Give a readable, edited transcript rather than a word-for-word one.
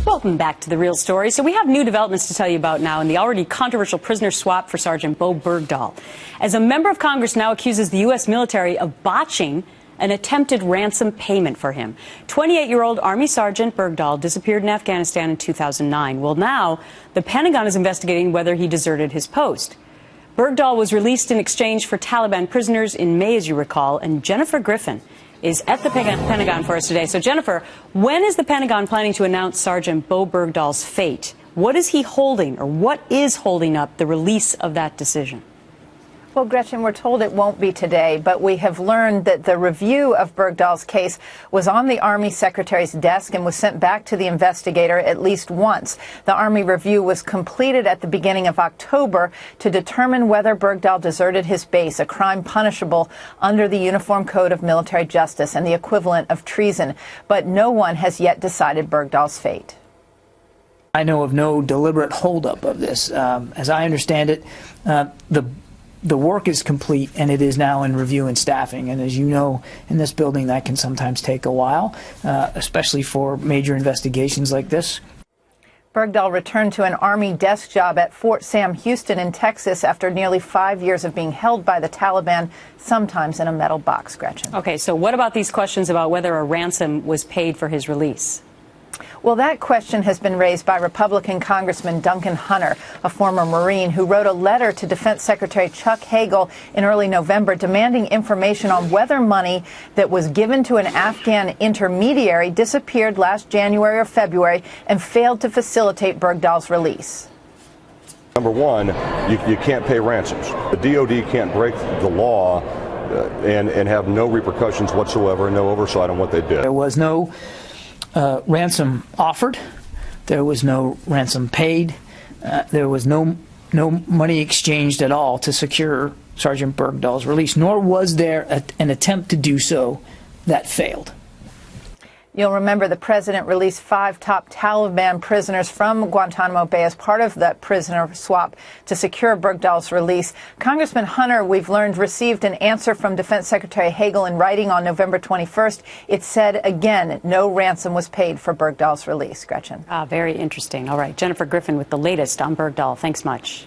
Welcome back to The Real Story. So we have new developments to tell you about now in the already controversial prisoner swap for Sergeant Bo Bergdahl, as a member of Congress now accuses the U.S. military of botching an attempted ransom payment for him. 28-year-old Army Sergeant Bergdahl disappeared in Afghanistan in 2009. Well, now the Pentagon is investigating whether he deserted his post. Bergdahl was released in exchange for Taliban prisoners in May, as you recall, and Jennifer Griffin is at the Pentagon for us today. So, Jennifer, when is the Pentagon planning to announce Sergeant Bo Bergdahl's fate? What is he holding, or what is holding up the release of that decision? Well, Gretchen, we're told it won't be today, but we have learned that the review of Bergdahl's case was on the Army Secretary's desk and was sent back to the investigator at least once. The Army review was completed at the beginning of October to determine whether Bergdahl deserted his base, a crime punishable under the Uniform Code of Military Justice and the equivalent of treason. But no one has yet decided Bergdahl's fate. I know of no deliberate holdup of this. As I understand it, the work is complete, and it is now in review and staffing. And as you know, in this building, that can sometimes take a while, especially for major investigations like this. Bergdahl returned to an Army desk job at Fort Sam Houston in Texas after nearly 5 years of being held by the Taliban, sometimes in a metal box, Gretchen. Okay, so what about these questions about whether a ransom was paid for his release? Well, that question has been raised by Republican Congressman Duncan Hunter, a former Marine who wrote a letter to Defense Secretary Chuck Hagel in early November demanding information on whether money that was given to an Afghan intermediary disappeared last January or February and failed to facilitate Bergdahl's release. Number one, you can't pay ransoms. The DOD can't break the law and have no repercussions whatsoever, no oversight on what they did. There was no ransom offered. There was no ransom paid. There was no money exchanged at all to secure Sergeant Bergdahl's release, nor was there an attempt to do so that failed. You'll remember the president released 5 top Taliban prisoners from Guantanamo Bay as part of that prisoner swap to secure Bergdahl's release. Congressman Hunter, we've learned, received an answer from Defense Secretary Hagel in writing on November 21st. It said, again, no ransom was paid for Bergdahl's release. Gretchen. Very interesting. All right. Jennifer Griffin with the latest on Bergdahl. Thanks much.